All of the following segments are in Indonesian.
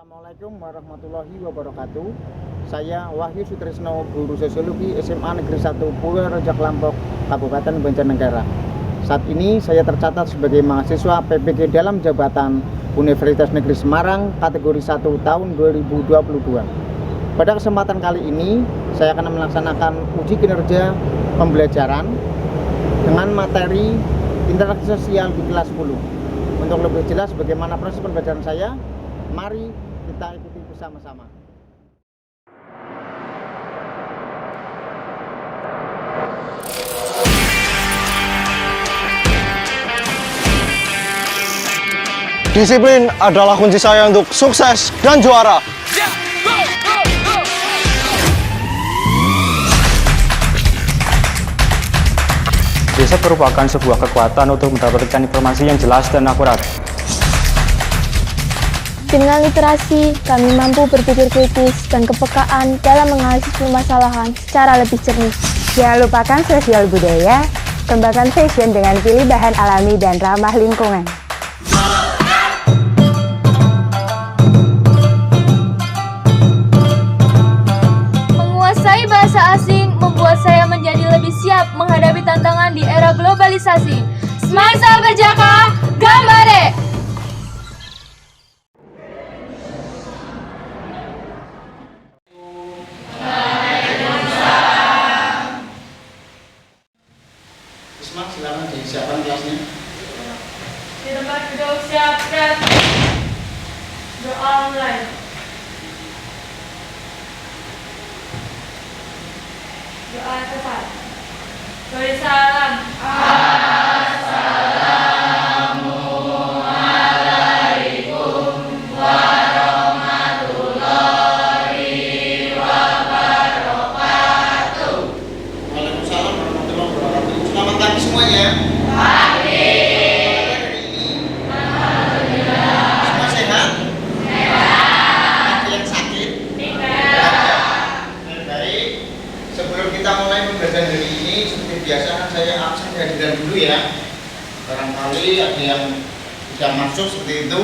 Assalamualaikum warahmatullahi wabarakatuh. Saya Wahyu Sutrisno, guru sosiologi SMA Negeri 1 Purworejo Klampok, Kabupaten Banjarnegara. Saat ini saya tercatat sebagai mahasiswa PPG dalam jabatan Universitas Negeri Semarang kategori 1 tahun 2022. Pada kesempatan kali ini saya akan melaksanakan uji kinerja pembelajaran dengan materi interaksi sosial di kelas 10. Untuk lebih jelas bagaimana proses pembelajaran saya, mari kita ikuti bersama-sama. Disiplin adalah kunci saya untuk sukses dan juara. Riset merupakan sebuah kekuatan untuk mendapatkan informasi yang jelas dan akurat. Dengan literasi, kami mampu berpikir kritis dan kepekaan dalam menganalisis permasalahan secara lebih jernih. Jangan lupakan sosial budaya, kembangkan fashion dengan pilih bahan alami dan ramah lingkungan. Menguasai bahasa asing membuat saya menjadi lebih siap menghadapi tantangan di era globalisasi. Smart Sahabat Jaka, Gambare! Isma, silakan disiapkan kelasnya. Di tempat duduk siapkan. Doa mulai. Doa cepat. Beri salam. Waalaikumsalam warahmatullahi wabarakatuh. Selamat pagi semuanya. Semua sehat? Ada yang sakit? Baik. Sebelum kita mulai pembelajaran hari ini, seperti biasa saya absen kehadiran dulu ya. Barangkali ada yang sudah masuk seperti itu.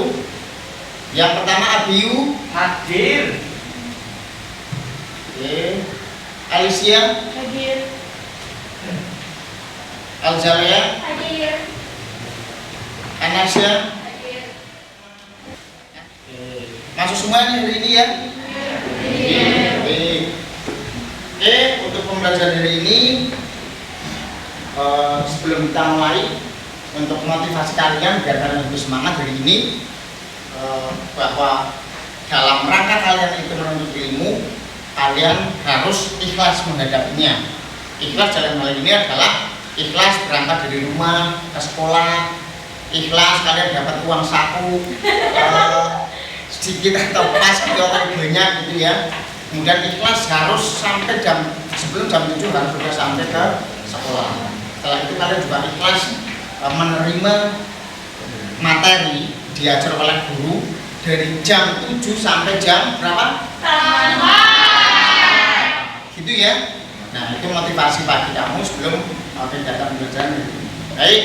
Yang pertama Abiyu hadir. Oke. Alicia Hadir. Alzalia, Hadir. Anasya. Hadir. Masuk semuanya hari ini ya? Baik. Oke, untuk pembelajaran hari ini sebelum kita mulai, untuk motivasi kalian biar kalian lebih semangat hari ini, bahwa dalam rangka kalian itu menuntut ilmu, kalian harus ikhlas menghadapinya. Ikhlas dalam hal ini adalah ikhlas berangkat dari rumah ke sekolah, ikhlas kalian dapat uang saku sedikit atau pas gitu atau banyak gitu ya. Kemudian ikhlas harus sampai sebelum jam 7 harus sudah sampai ke sekolah. Setelah itu kalian juga ikhlas menerima materi diajar oleh guru dari jam 7 sampai jam berapa? Gitu ya. Nah, itu motivasi bagi kamu sebelum kegiatan pembelajaran hari ini. Baik.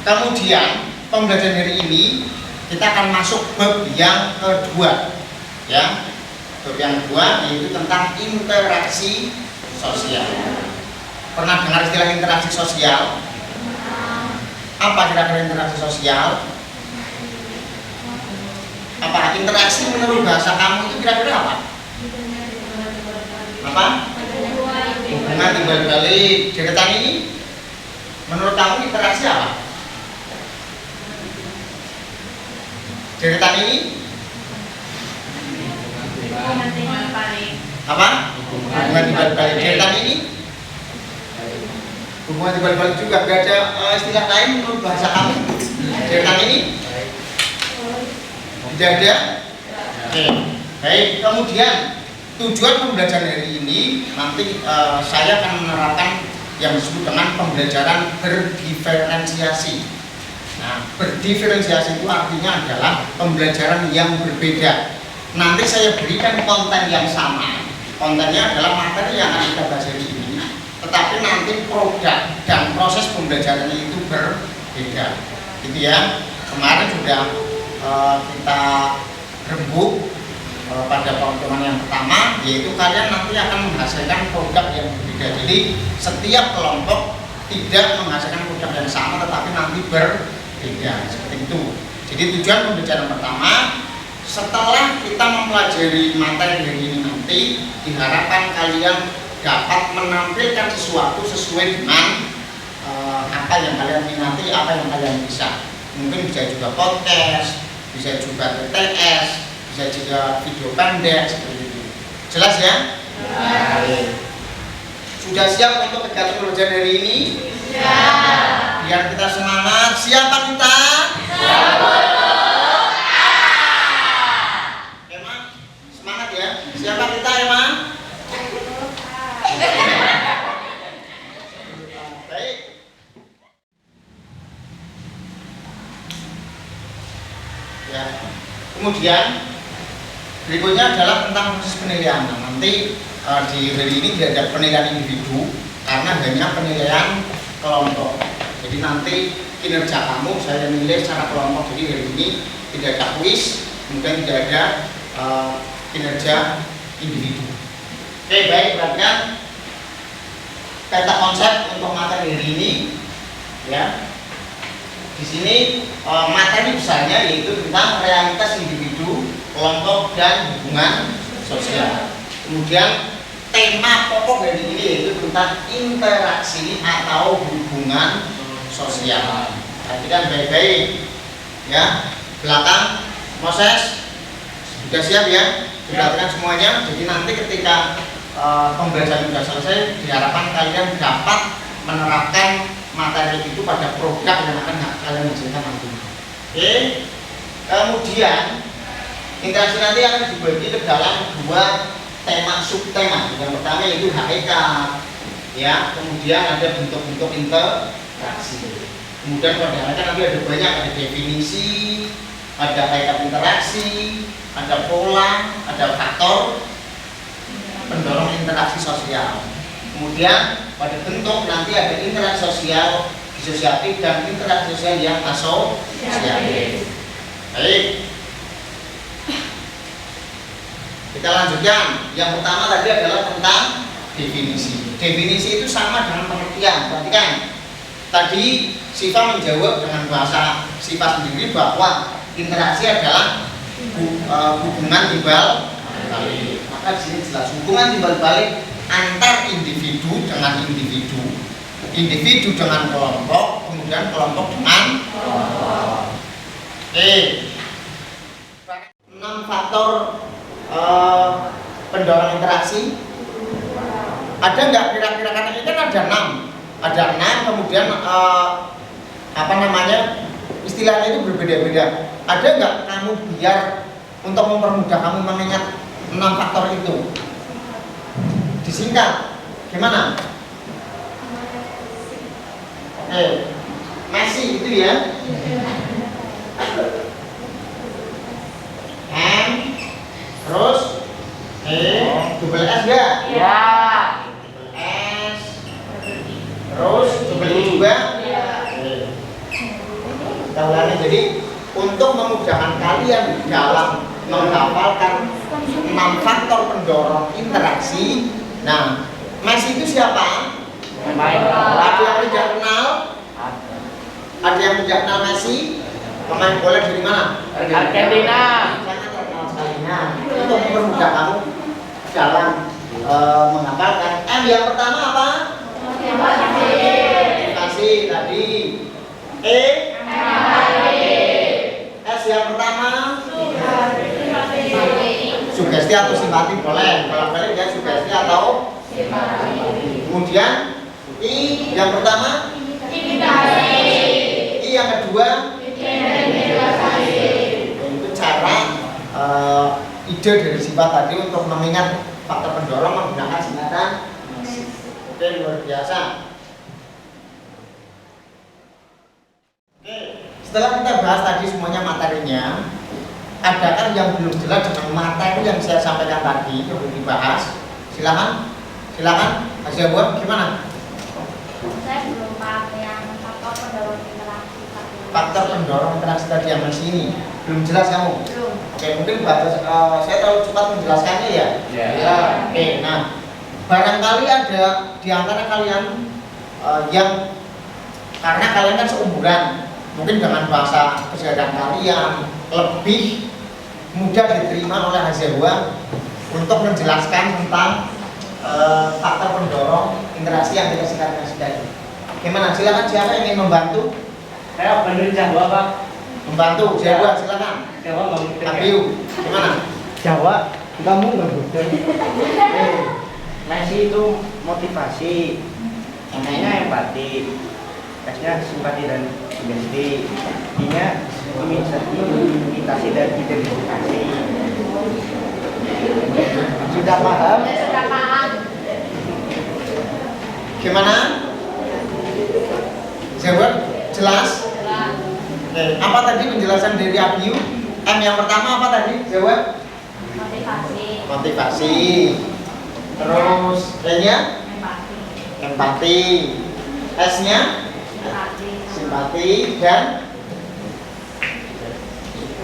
Kemudian pembelajaran hari ini kita akan masuk bab yang kedua. Ya. Bab yang kedua yaitu tentang interaksi sosial. Pernah dengar istilah interaksi sosial? Apa kira-kira interaksi sosial? Apa interaksi menurut bahasa kamu itu kira-kira apa? Apa? Hubungan timbal balik. Deretan ini menurut kamu interaksi apa? Deretan ini apa? Hubungan timbal balik. Deretan ini hubungan timbal balik juga. Gak ada istilah lain menurut bahasa kamu. Deretan ini tidak ada. Oke. Baik. Kemudian tujuan pembelajaran hari ini nanti saya akan menerapkan yang disebut dengan pembelajaran berdiferensiasi. Nah, berdiferensiasi itu artinya adalah pembelajaran yang berbeda. Nanti saya berikan konten yang sama. Kontennya adalah materi yang akan kita bahas hari ini, tetapi nanti produk dan proses pembelajarannya itu berbeda. Gitu ya. Kemarin sudah kita rembuk pada keuntungan yang pertama, yaitu kalian nanti akan menghasilkan produk yang berbeda. Jadi setiap kelompok tidak menghasilkan produk yang sama, tetapi nanti berbeda seperti itu. Jadi tujuan pembelajaran pertama, setelah kita mempelajari materi hari ini nanti, diharapkan kalian dapat menampilkan sesuatu sesuai dengan apa yang kalian minati, apa yang kalian bisa. Mungkin bisa juga podcast, bisa juga TTS, bisa juga video pendek seperti itu. Jelas ya? Ya. Sudah siap untuk kegiatan pembelajaran hari ini? Siap. Biar kita semangat. Siapa kita? Emang semangat ya. Siapa kita emang? Baik. Ya. Kemudian berikutnya adalah tentang proses penilaian. Nah, nanti di hari ini tidak ada penilaian individu karena hanya penilaian kelompok. Jadi nanti kinerja kamu saya nilai secara kelompok. Jadi hari ini tidak ada kuis, kemudian tidak ada kinerja individu. Oke, baik, perhatikan kata konsep untuk materi hari ini ya. Di sini materi besarnya yaitu tentang realitas individu, kelompok dan hubungan sosial. Kemudian tema pokok dari ini yaitu tentang interaksi atau hubungan sosial. Perhatikan baik-baik ya. Belakang Moses sudah siap ya? Diperhatikan semuanya. Jadi nanti ketika pembelajaran sudah selesai, diharapkan kalian dapat menerapkan materi itu pada produk yang akan kalian hasilkan nanti. Oke. Kemudian interaksi nanti akan dibagi ke dalam dua tema subtema. Yang pertama yaitu hakikat, ya. Kemudian ada bentuk-bentuk interaksi. Kemudian pada hakikat nanti ada banyak, ada definisi, ada hakikat interaksi, ada pola, ada faktor pendorong interaksi sosial. Kemudian pada bentuk nanti ada interaksi sosial, disosiatif dan interaksi sosial yang asosiatif. Baik. Kita lanjutkan. Yang pertama tadi adalah tentang definisi. Definisi itu sama dengan pengertian. Perhatikan. Tadi Siva menjawab dengan bahasa Siva sendiri bahwa interaksi adalah hubungan timbal balik. Maka di sini jelas hubungan timbal balik antar individu dengan individu, individu dengan kelompok, kemudian kelompok dengan kelompok. Oke. 6 faktor pendorong interaksi. Ada nggak kira-kira, karena ini kan ada 6, kemudian apa namanya, istilahnya itu berbeda-beda. Ada nggak kamu biar untuk mempermudah kamu mengingat 6 faktor itu disingkat gimana? Oke, Messi itu ya. M terus double S ya? Ya. S terus double I juga? Ya. Kita ulangi. Jadi untuk memudahkan kalian dalam menghafalkan 6 faktor pendorong interaksi. Nah, Messi itu siapa? Ada yang tidak kenal? Ada yang tidak kenal Messi? Pemain bola dari mana? Argentina. Sangat terkenal sekali. Nah, untuk mempermudah kamu dalam menghafalkan. M yang pertama apa? Motivasi tadi. E? S yang pertama? Sugesti atau simpati boleh. Kalau balik ya sugesti atau simpati. Kemudian I yang pertama? I yang kedua? Itu cara ide dari sifat tadi untuk mengingat faktor pendorong menggunakan singkatan. Oke, luar biasa. Oke, setelah kita bahas tadi semuanya materinya, adakah yang belum jelas dengan materi yang saya sampaikan tadi yang belum dibahas? Silakan, Mas Jawa, gimana? Saya belum paham yang faktor pendorong interaksi. Faktor pendorong interaksi tadi yang masih ini belum jelas kamu? Belum. Oke, mungkin saya terlalu cepat menjelaskannya ya. Ya. Oke, nah barangkali ada di antara kalian yang karena kalian kan seumuran, mungkin dengan bahasa keseharian kalian lebih mudah diterima oleh Hazehwa untuk menjelaskan tentang faktor pendorong interaksi yang kita singkatkan tadi. Gimana? Silakan, siapa yang ingin membantu? Saya benerin Jawa, Pak. Membantu, Jawa silakan. Jawa nggak mungkin. Abiu, gimana? Jawa, kamu nggak butuh. Messi itu motivasi, namanya empati, tesnya simpati dan sugesti, I-nya imitasi dan identifikasi. Sudah paham? Sudah paham. Gimana? Jawab jelas? Oke, apa tadi penjelasan dari Abiu? M yang pertama apa tadi? Jawab? Motivasi. Motivasi. Terus E-nya? Empati. S-nya? Simpati dan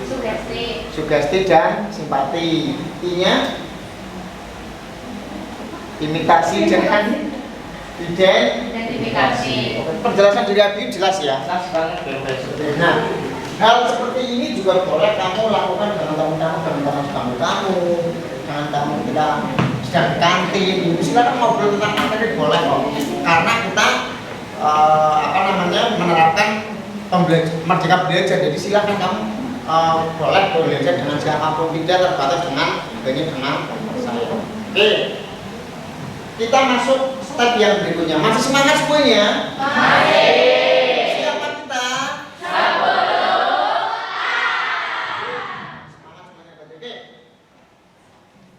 Sugesti. sugesti dan simpati. I-nya? Imitasi dan Identifikasi. penjelasan dari Abiu jelas ya? Jelas banget. Nah, hal seperti ini juga boleh kamu lakukan dengan teman-teman, dengan tamu-tamu, dengan tamu kita sedang di kantin. Silakan ngobrol tentang materi boleh kok. Karena kita menerapkan merdeka belajar. Jadi silakan kamu boleh belajar dengan siapapun, tidak terbatas dengan saya. Oke, kita masuk step yang berikutnya. Masih semangat semuanya? Siapa kita? Oke.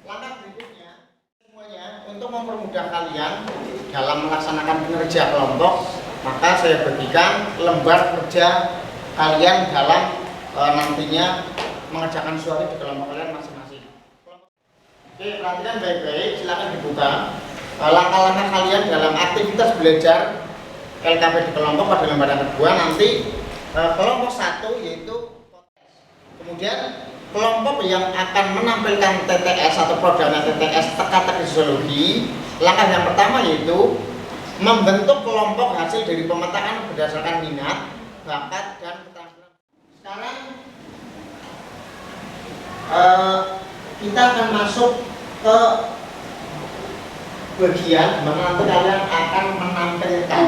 Langkah berikutnya semuanya untuk mempermudah kalian dalam melaksanakan kinerja kelompok, maka saya bagikan lembar kerja kalian dalam nantinya mengerjakan suara di kelompok kalian masing-masing. Oke, perhatikan baik-baik, silakan dibuka. Langkah-langkah kalian dalam aktivitas belajar LKP di kelompok pada lembaran kedua nanti kelompok 1 yaitu kemudian kelompok yang akan menampilkan TTS atau programnya TTS teka-teki sosiologi. Langkah yang pertama yaitu membentuk kelompok hasil dari pemetaan berdasarkan minat, bakat, dan keterampilan. Sekarang kita akan masuk ke bagian di mana nanti kalian akan menampilkan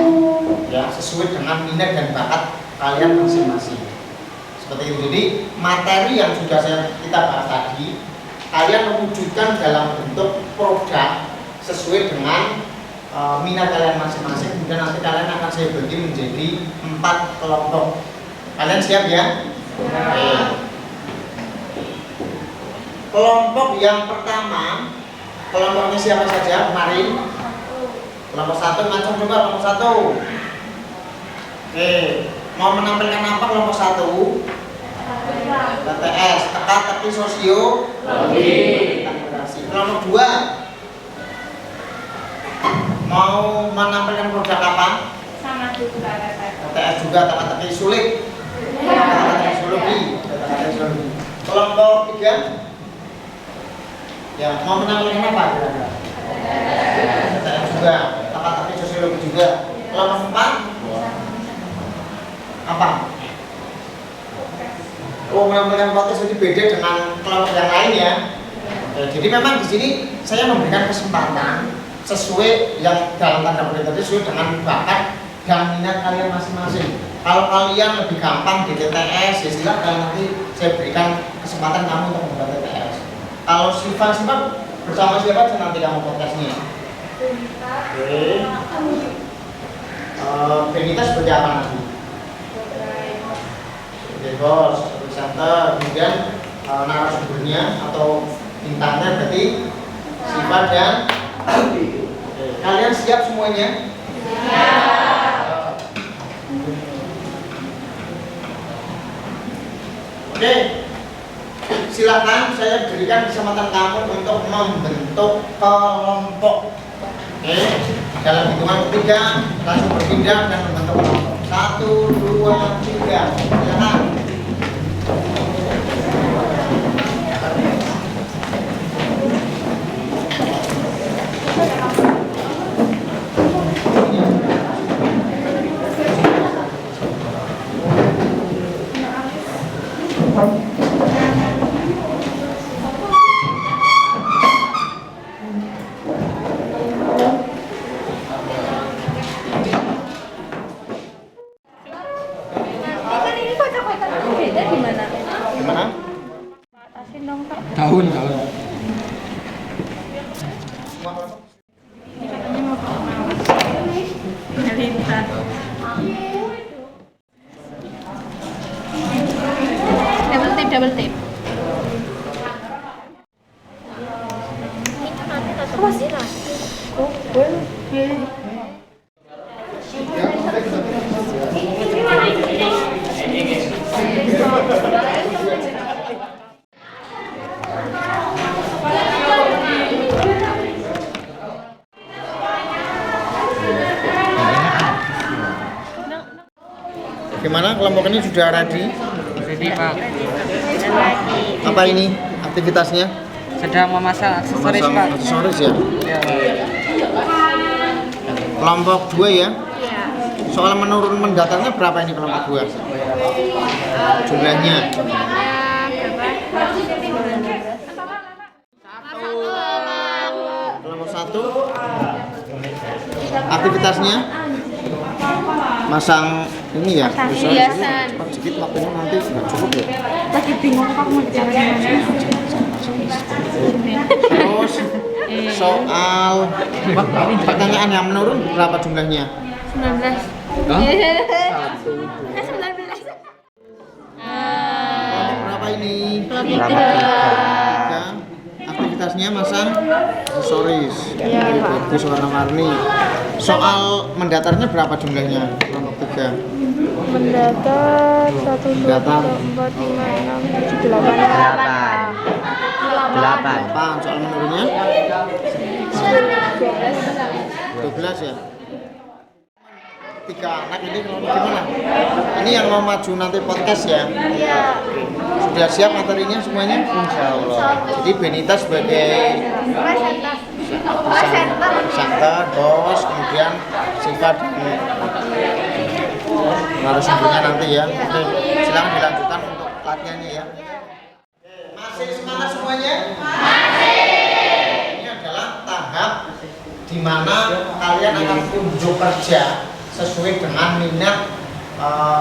ya sesuai dengan minat dan bakat kalian masing-masing. Seperti itu. Jadi materi yang sudah kita bahas tadi kalian mewujudkan dalam bentuk produk sesuai dengan minat kalian masing-masing. Kemudian nanti kalian akan saya bagi menjadi 4 kelompok. Kalian siap ya? Oke. Kelompok yang pertama, kelompoknya siapa saja? Mari. Kelompok 1, macam coba kelompok 1. Oke, mau menampilkan apa kelompok 1? TTS, teka-teki sosiologi. Kelompok 2 mau menampilkan produk apa? Sama juga TTS juga, teka-teki sulit. Teka-teki sosiologi. Kelompok 3 ya, mau menampilkan apa kira-kira? TTS juga, teka-teki sosiologi juga. Kelompok 4 apa? Oh, menampilkan podcast jadi beda dengan kelompok yang lain ya. Jadi memang di sini saya memberikan kesempatan sesuai yang dalam tanda kutip tadi sesuai dengan bakat dan minat kalian masing-masing. Kalau kalian lebih gampang di TTS, ya silakan nanti saya berikan kesempatan kamu untuk membuat TTS. Kalau sifat bersama siapa aja nanti kamu podcastnya? Oke. Benita seperti apa nanti? Oke, bos, presenter, kemudian narasumbernya atau bintangnya berarti sifat dan kalian siap semuanya? Oke, silakan saya berikan kesempatan kamu untuk membentuk kelompok. Oke, dalam hitungan ketiga langsung berpindah dan membentuk kelompok. 1, 2, 3, silakan. Tahun. Double tip. Gimana kelompok ini sudah ready? Jadi Pak, Apa ini aktivitasnya? sedang memasang aksesoris Memasang Pak. aksesoris ya. Ya, Kelompok 2 ya. Soal menurun mendatarnya berapa ini kelompok 2? Jumlahnya. Kelompok 1 aktivitasnya masang ini ya. hiasan. Cepat sedikit waktunya nanti nggak cukup ya. Lagi bingung Pak mau jawab gimana. Terus soal pertanyaan yang menurun berapa jumlahnya? 19. Hah? 19. Kelompok berapa ini? Kelompok 3. Aktivitasnya masang aksesoris. Iya, bagus warna-warni. Soal mendatarnya berapa jumlahnya? Kelompok 3. Mendatar 1, 2, 3, Mendatar 4, 5, 6, 7, 8. 8. Soal menurunnya 12 ya. 3 anak ini kelompok gimana? Ini yang mau maju nanti podcast ya? Iya. Sudah siap materinya semuanya? Insya Allah. Jadi Benita sebagai presenter, bos, kemudian sifat narasumbernya nanti ya. Oke, silakan dilanjutkan untuk latihannya ya. Masih semangat semuanya? Masih. Ini adalah tahap di mana kalian akan unjuk kerja sesuai dengan minat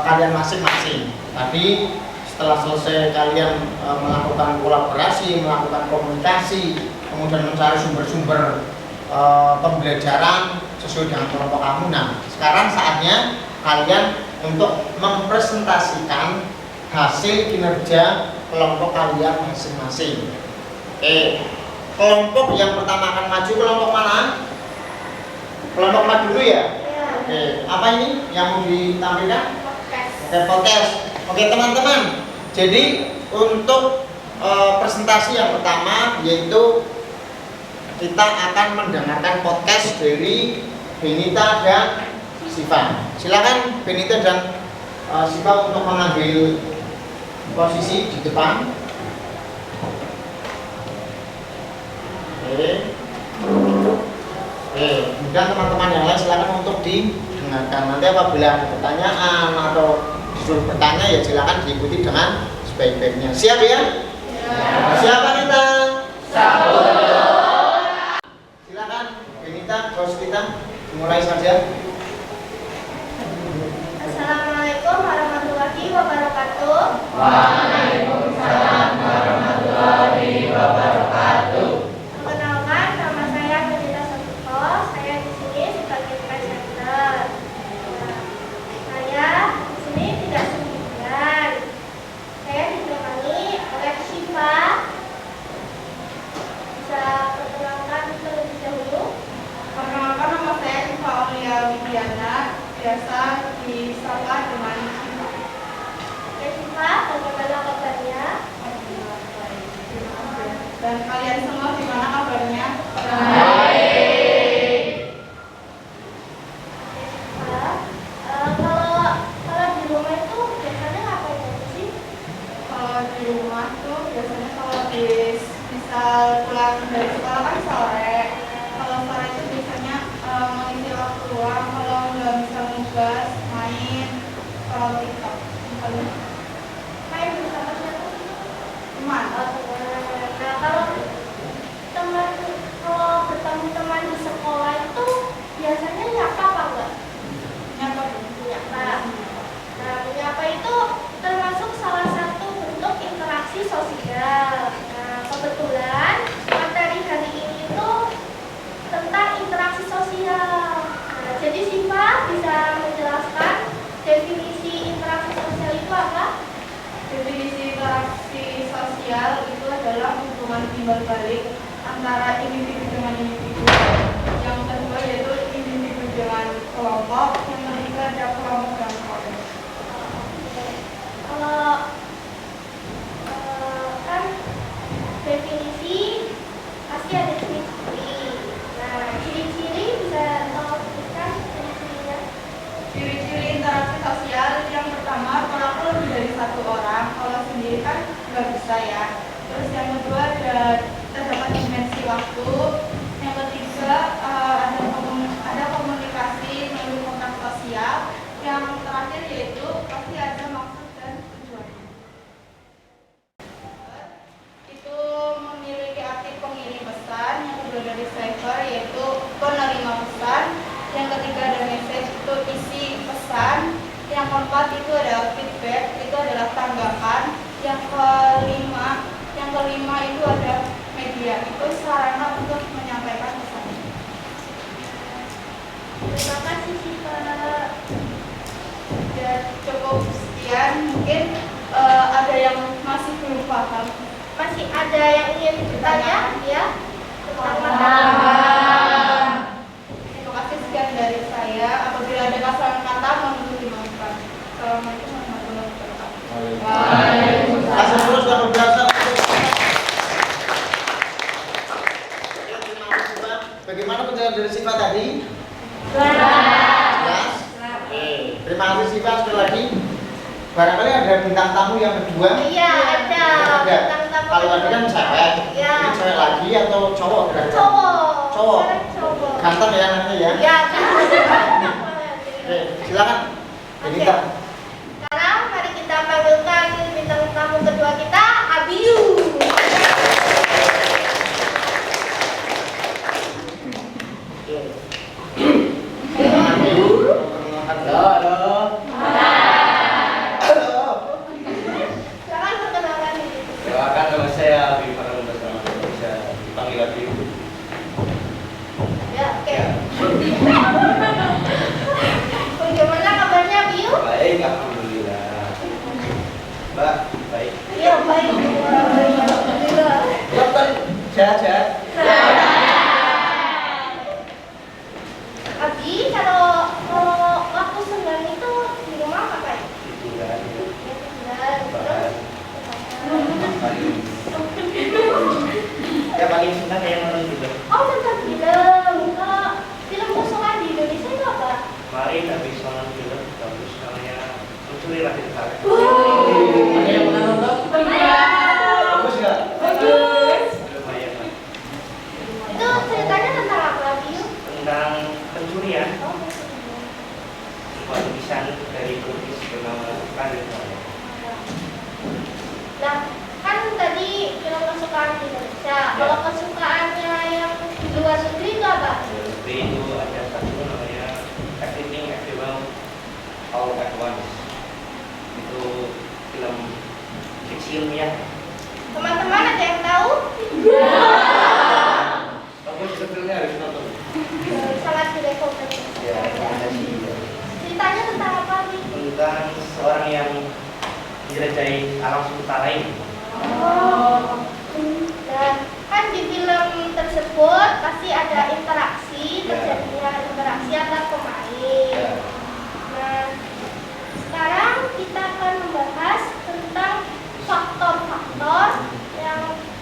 kalian masing-masing. Tadi setelah selesai kalian melakukan kolaborasi, melakukan komunikasi, kemudian mencari sumber-sumber pembelajaran sesuai dengan kelompok kamu. Nah, sekarang saatnya kalian untuk mempresentasikan hasil kinerja kelompok kalian masing-masing. Oke, kelompok yang pertama akan maju, kelompok mana? Kelompok mana dulu ya? Oke, apa ini yang mau ditampilkan? Oke, podcast. Oke teman-teman, jadi untuk presentasi yang pertama yaitu kita akan mendengarkan podcast dari Benita dan Siva. Silakan Benita dan Siva untuk mengambil posisi di depan. Oke. Kemudian teman-teman yang lain silakan untuk didengarkan. Nanti apabila ada pertanyaan atau disuruh bertanya ya silakan diikuti dengan sebaik-baiknya. Siap ya? Siapa kita? Silakan Benita, host kita mulai saja. Assalamualaikum warahmatullahi wabarakatuh. Perkenalkan, nama saya Benita Saputo. Saya di sini sebagai presenter. Saya di sini tidak sendirian. Saya ditemani oleh Syifa. Bisa perkenalkan terlebih dahulu. Perkenalkan, nama saya Syifa Aulia Widiana, biasa disapa dengan Syifa. Oke Syifa, bagaimana kabarnya? Dan kalian semua gimana kabarnya? Kalau di rumah itu biasanya ngapain aja sih? Kalau di rumah tuh biasanya kalau misal pulang dari sekolah kan sore. Kalau sore itu biasanya mengisi waktu luang. Kalau nggak bisa nugas, main kalau TikTok. Main bersama siapa? Teman. Nah kalau bertemu teman di sekolah itu biasanya nyapa apa enggak? Nyapa. Menyapa. Nah, menyapa itu termasuk salah satu bentuk interaksi sosial. Nah, kebetulan berbalik antara individu dengan individu. Yang kedua yaitu individu dengan kelompok. Yang ketiga ada kelompok dan kelompok. Kalau kan definisi pasti ada ciri-ciri. Nah, ciri-ciri bisa tolong sebutkan ciri-cirinya. Ciri-ciri interaksi sosial yang pertama, pelaku lebih dari satu orang. Kalau sendiri kan nggak bisa ya. Terus yang kedua terdapat dimensi waktu. Yang ketiga ada komunikasi melalui kontak sosial. Yang terakhir yaitu pasti ada maksud dan tujuannya. Itu memiliki arti pengirim pesan. Yang kedua dari receiver yaitu penerima pesan. Yang ketiga ada message, itu isi pesan. Yang keempat itu ada feedback, itu adalah tanggapan. Yang kelima itu ada media, itu sarana untuk menyampaikan pesan. Terima kasih Siva. Ya, cukup sekian. Mungkin ada yang masih belum paham. Masih ada yang ingin bertanya? Ya. Terima kasih, sekian dari saya. Apabila ada kesalahan kata, mohon dimaafkan. Assalamualaikum warahmatullahi wabarakatuh. Asal terus kalau berasa. Bagaimana penjelasan dari Siva tadi? Jelas? Oke. Terima kasih Siva sekali lagi. Barangkali ada bintang tamu yang kedua. Iya, ada. Bintang tamu Kalau ada kan cewek. Iya. Ini cewek lagi atau cowok? Cowok. Cowok. Sekarang cowok. Ganteng ya namanya ya. Ya, kan. Oke, silakan. Jadi Oke. Sekarang mari kita panggilkan bintang tamu kedua kita, Abiu. Halo. Silakan perkenalkan diri. Silakan, nama saya Abi Farhan Basra. Bisa dipanggil Abi. Ya, oke. Bagaimana kabarnya, Abiu? Baik, alhamdulillah. Mbak, baik. Iya, baik. Alhamdulillah. Dokter, sehat-sehat. Abi, kalau waktu senggang itu di rumah ngapain? Tiduran, Ya, tiduran. Terus ya paling suka kayak nonton juga. oh, nonton film. Kalau film kesukaan di Indonesia itu apa? Kemarin habis nonton film bagus namanya Mencuri Rakyat Utara. Ada yang pernah nonton? Bagus nggak? Bagus. Lumayan lah. Itu ceritanya tentang apa, Abi? Tentang pencurian, Oh, tulisan dari pelukis bernama Karin. nah, kan tadi film kesukaan di Indonesia. Ya. Kalau kesukaannya yang di luar negeri itu apa? Tapi itu ada satu namanya Everything Everywhere All at Once. Itu film fiksi ilmiah. Teman-teman ada yang tahu? Bagus, itu filmnya harus nonton. Sangat direkomendasi. Ya, rekomendasi. Ceritanya tentang apa, Abi? Tentang seorang yang menjelajahi alam semesta lain. Oh. Dan kan di film tersebut pasti ada interaksi, Ya. terjadinya interaksi antar pemain. Ya. Nah, sekarang kita akan membahas tentang faktor-faktor yang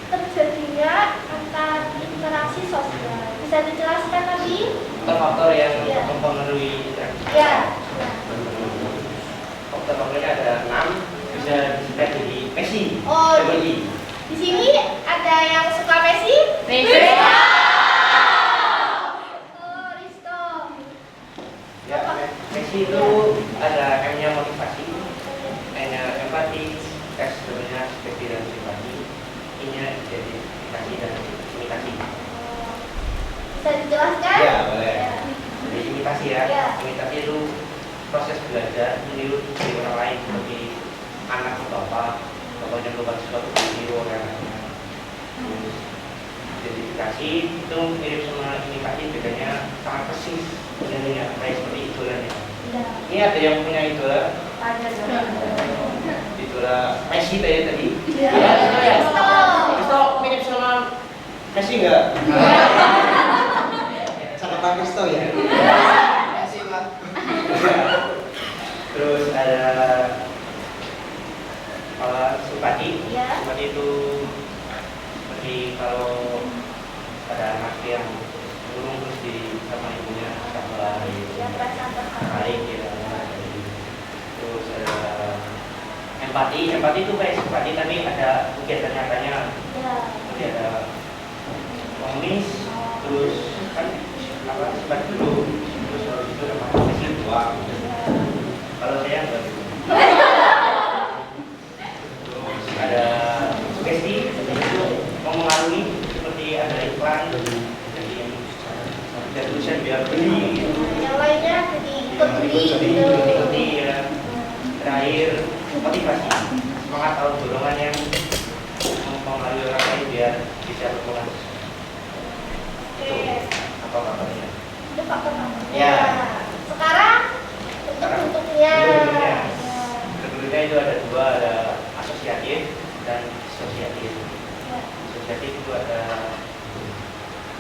terjadinya antar interaksi sosial. Bisa dijelaskan tadi? Faktor-faktor yang Ya. mempengaruhi interaksi. Ya. Faktor-faktornya ada 6, bisa disebut jadi Messi. Oh, Coba di. di sini ada yang suka Messi? Oh, Risto. Ya, Messi itu ada M-nya motivasi, N-nya empati, S sebenarnya seperti dan simpati, I-nya identifikasi dan imitasi. Bisa dijelaskan? Ya, boleh. Ya. Jadi imitasi ya. Ya. Imitasi itu proses belajar meniru dari orang lain seperti anak atau apa, contohnya melakukan sesuatu meniru orang lain. Terus identifikasi itu mirip sama imitasi, bedanya sangat persis menirunya kayak seperti idolanya. Ya. Ini ada yang punya idola, Ada. idola Messi tadi. Ya. Ya, Risto. Itu mirip sama Kasih nggak? Sama Pak Kristo ya? Kasih Pak. Terus ada Supati. Supati itu seperti kalau ada anak yang burung terus di sama ibunya sekolah baik ya. Terus ada empati itu kayak Supati tapi ada kegiatan nyatanya. Jadi ada pengemis, terus kan apa Supati dulu, terus habis itu ada masih dua. Kalau saya enggak dulu. Terus ada sugesti itu mempengaruhi seperti ada iklan jadi ada tulisan biar beli Yang lainnya jadi ikut beli. ikuti ya. Terakhir motivasi semangat atau dorongan yang mempengaruhi orang lain biar bisa berkembang. Itu apa kabarnya? Itu faktor-faktornya. Ya. Sekarang bentuknya. Bentuknya itu ada dua, ada asosiatif dan disosiatif. Asosiatif itu ada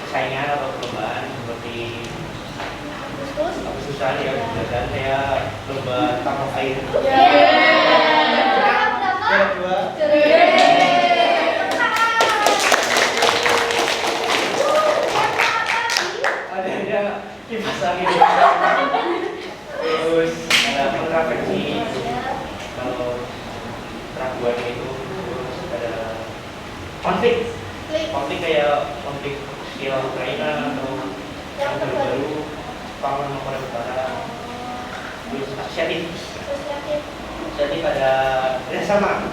persaingan atau perlombaan seperti Agustusan ya, dan saya lomba tangkap air. Dua. Ada kipas angin. Terus ada kontraversi kalau keraguan itu, terus ada konflik kayak konflik Rusia Ukraina atau yang baru Jepang Korea Utara. Terus asosiatif ada sama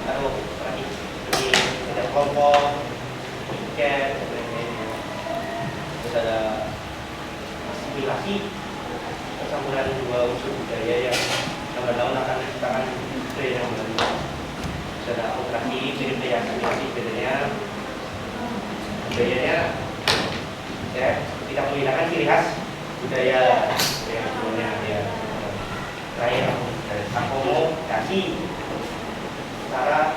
kalau tadi seperti ada kelompok tiket dan lain-lain. Terus ada asimilasi percampuran dua unsur budaya yang lambat laun akan menciptakan budaya yang baru. Terus ada akulturasi mirip dengan asimilasi, bedanya budayanya ya tidak menghilangkan ciri khas budaya sebelumnya ya. Terakhir akomodasi cara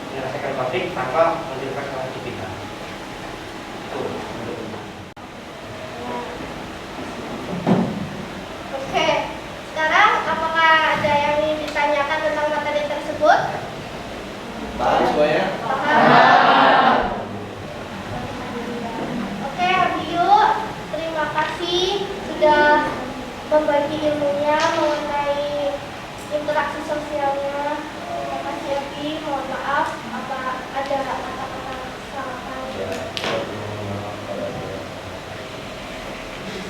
menyelesaikan konflik tanpa menimbulkan kreativitas. Oke, sekarang apakah ada yang ingin ditanyakan tentang materi tersebut? Paham semuanya? Paham. Oke, Abiyu, terima kasih sudah membagi ilmunya mengenai interaksi sosialnya. Terima kasih Abi, mohon maaf apa ada kata-kata kesalahan.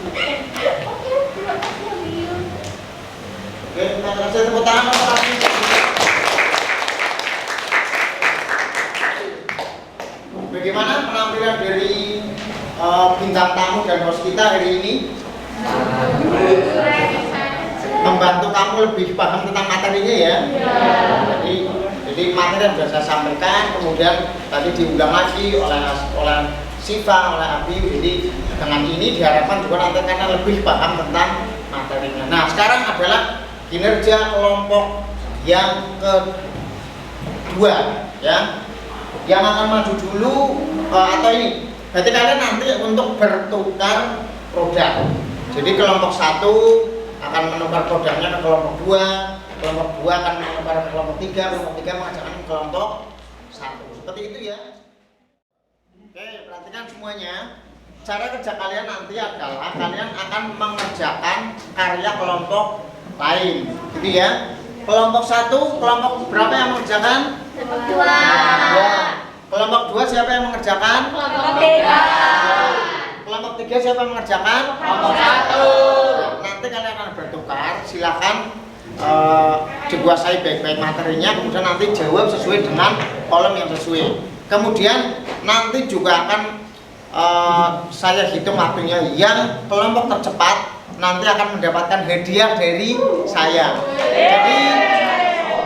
Oke, terima kasih Abiyu. Oke, terima kasih, tepuk tangan untuk Abi. Bagaimana penampilan dari bintang tamu dan host kita hari ini? Membantu kamu lebih paham tentang materinya ya. Jadi materi yang sudah saya sampaikan, kemudian tadi diulang lagi oleh Siva, oleh Abi. Jadi dengan ini diharapkan juga nanti karena lebih paham tentang materinya. Nah, sekarang adalah kinerja kelompok yang kedua ya. Yang akan maju dulu atau ini. Berarti kalian nanti untuk bertukar produk. Jadi kelompok 1 akan menukar produknya ke kelompok 2, kelompok 2 akan menukar ke kelompok 3, kelompok 3 mengajarkan ke kelompok 1. Seperti itu ya. Oke, perhatikan semuanya. Cara kerja kalian nanti adalah kalian akan mengerjakan karya kelompok lain, gitu ya. Kelompok 1, kelompok berapa yang mengerjakan? Kelompok 2. 2. Kelompok 2 siapa yang mengerjakan? Kelompok 3. Kelompok 3 siapa yang mengerjakan? Kelompok 1. Nanti kalian akan bertukar, silakan dikuasai baik-baik materinya, kemudian nanti jawab sesuai dengan kolom yang sesuai. Kemudian nanti juga akan saya hitung waktunya, yang kelompok tercepat nanti akan mendapatkan hadiah dari saya. Jadi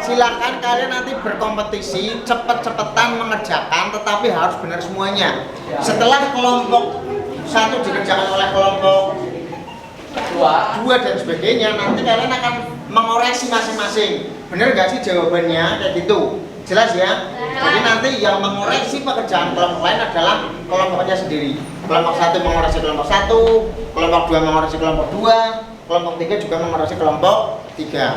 silakan kalian nanti berkompetisi, cepet-cepetan mengerjakan, tetapi harus benar semuanya. Setelah kelompok 1 dikerjakan oleh kelompok 2 dan sebagainya, nanti kalian akan mengoreksi masing-masing. Bener gak sih jawabannya kayak gitu? Jelas ya? Jadi nanti yang mengoreksi pekerjaan kelompok lain adalah kelompoknya sendiri. Kelompok 1 mengoreksi kelompok 1, kelompok 2 mengoreksi kelompok 2, kelompok 3 juga mengoreksi kelompok 3.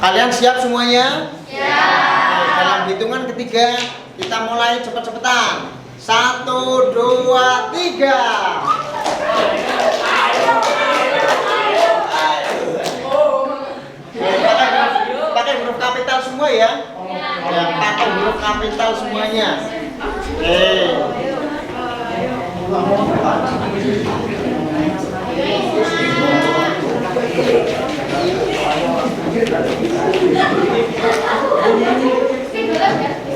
Kalian siap semuanya? Siap. Dalam hitungan ketiga kita mulai cepet-cepetan. 1, 2, 3. Pakai huruf kapital semua ya? Ya, pakai huruf kapital semuanya.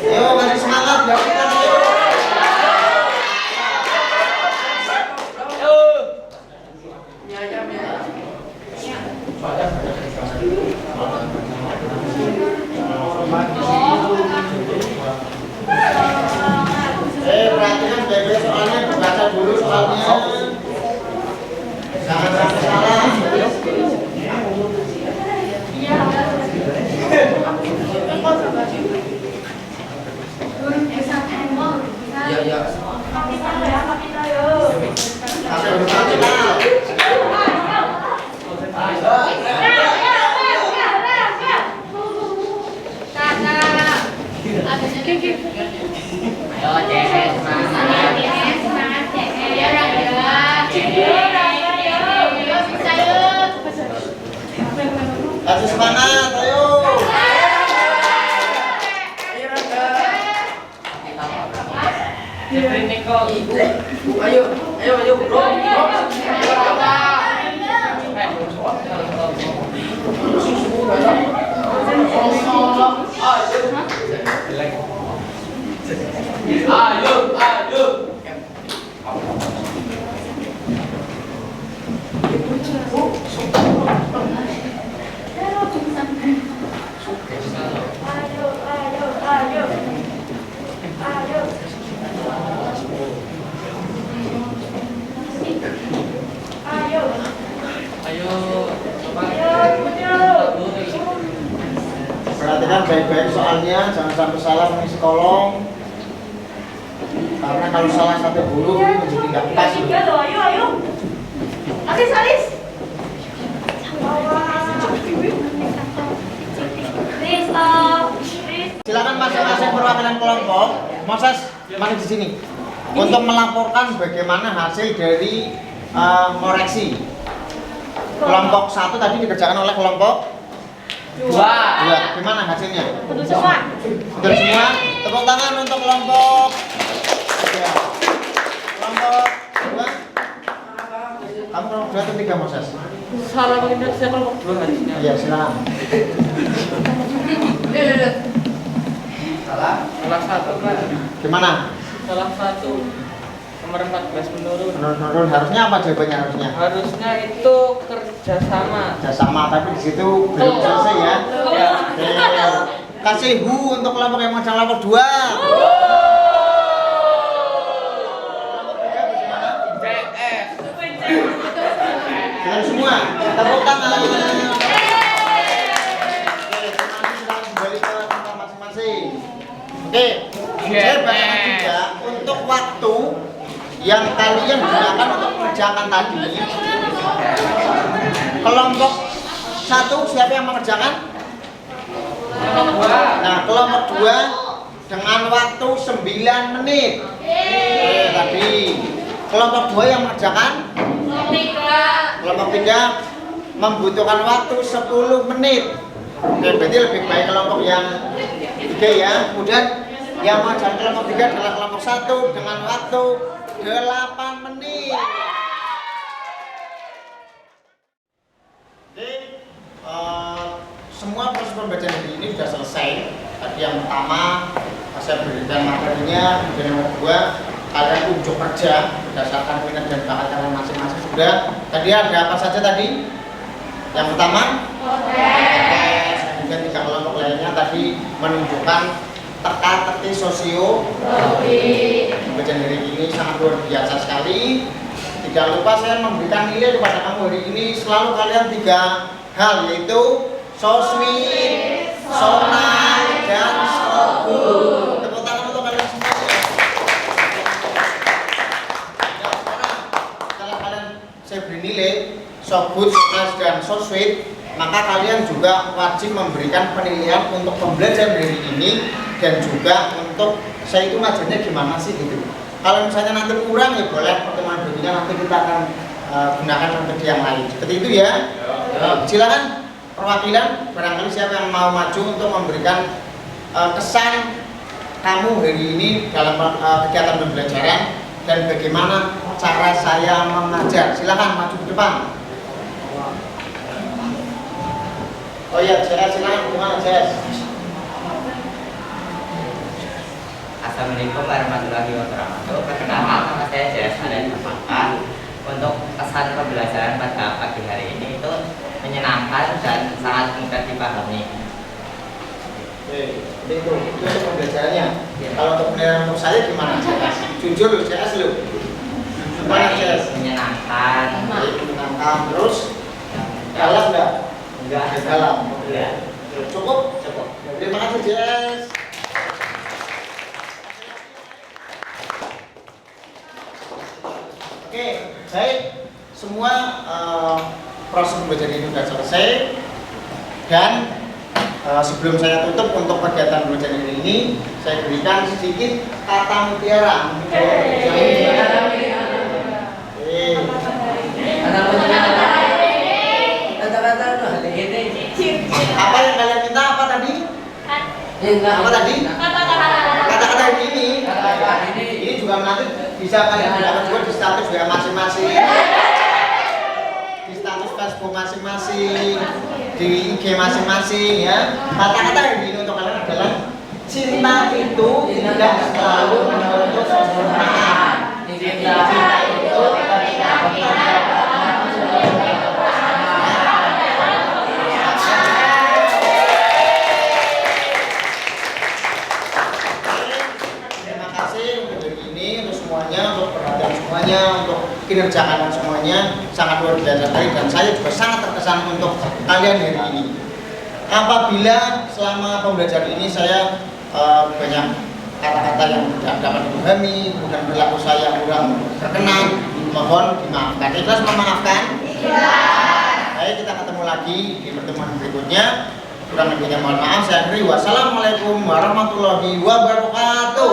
Ayo kasih semangat ya kita. Perhatikan baik-baik soalnya, baca dulu soalnya. Jangan sampai salah. Kasih semangat, ayo. Ayo, bro. Perhatikan baik-baik soalnya, jangan sampai salah mengisi kolom. Karena kalau salah satu huruf menjadi nggak pas. Ayo. Alis. Silakan masing-masing perwakilan kelompok, Moses, mari di sini untuk melaporkan bagaimana hasil dari koreksi. Kelompok 1 tadi dikerjakan oleh kelompok 2. Gimana hasilnya? Betul semua. Betul semua. Tepuk tangan untuk kelompok 3. Kelompok 2. Kamu kelompok 2 atau 3, Moses? Salah begini saya kelompok 2 harusnya. Iya, silakan. Salah satu, Pak. Gimana? Salah satu. Nomor 14 menurun. Menurun harusnya apa jawabannya harusnya? Harusnya itu kerjasama. Kerjasama, tapi di situ belum selesai ya. Ya. Oke. Kasih hu untuk kelompok yang mau kelompok 2. Dengan semua, tepuk tangan. Oke, nanti kita kembali ke tempat masing-masing. Oke, saya bacakan juga untuk waktu yang kalian gunakan untuk mengerjakan tadi. Kelompok 1 siapa yang mengerjakan? Nah, kelompok 2 dengan waktu 9 menit. Tadi kelompok 2 yang mengerjakan? Kelompok 3 membutuhkan waktu 10 menit. Oke, berarti lebih baik kelompok yang 3 ya. Kemudian yang mengerjakan kelompok 3 adalah kelompok 1 dengan waktu 8 menit. Oke, semua proses pembelajaran hari ini sudah selesai. Tadi yang pertama saya berikan materinya, kemudian yang kedua kalian unjuk kerja berdasarkan minat dan bakat kalian masing-masing sudah. Tadi ada apa saja tadi? Yang pertama, kemudian 3 kelompok lainnya tadi menunjukkan teka-teki sosio. Pembelajaran hari ini sangat luar biasa sekali. Tidak lupa saya memberikan nilai kepada kamu hari ini selalu kalian 3 hal, yaitu so sweet, so nice, dan so good. Tepuk tangan dinilai so good, so nice, dan so sweet, maka kalian juga wajib memberikan penilaian untuk pembelajaran hari ini dan juga untuk saya itu ngajarnya gimana sih gitu. Kalau misalnya nanti kurang ya boleh pertemuan berikutnya nanti kita akan gunakan metode yang lain. Seperti itu ya. Silakan perwakilan barangkali siapa yang mau maju untuk memberikan kesan kamu hari ini dalam kegiatan pembelajaran dan bagaimana cara saya mengajar. Silakan maju ke depan. Oh iya, silakan gimana Jess? Assalamualaikum warahmatullahi wabarakatuh. Perkenalkan, nama saya Jess Aren Apakah. Untuk kesan pembelajaran pada pagi hari ini itu menyenangkan dan sangat mudah dipahami. Itu pembelajarannya. Kalau untuk penilaian untuk saya gimana? Jujur loh, CS loh. Gimana CS? Menyenangkan. Menyenangkan. Terus dalam nggak? Enggak. Dalam. Enggak. Cukup? Cukup. Terima kasih CS. Oke, baik. Semua proses pembelajaran ini sudah selesai dan sebelum saya tutup untuk kegiatan pembelajaran ini, saya berikan sedikit kata mutiara. Apa yang kalian minta apa tadi? Apa tadi? Kata-kata ini. Ini juga nanti bisa kalian gunakan juga di status WA masing-masing, di status Facebook masing-masing, di IG masing-masing ya. Kata-kata ini untuk kalian adalah cinta itu tidak selalu menuntut sempurna. Cinta itu ketika kita untuk kinerja kalian semuanya sangat luar biasa sekali dan saya juga sangat terkesan untuk kalian hari ini. Apabila selama pembelajaran ini saya banyak kata-kata yang tidak dapat dipahami, kemudian perilaku saya kurang berkenan, mohon dimaafkan. Ikhlas memaafkan? Iya. Baik, kita ketemu lagi di pertemuan berikutnya. Kurang lebihnya mohon maaf. Saya akhiri. Wassalamualaikum warahmatullahi wabarakatuh.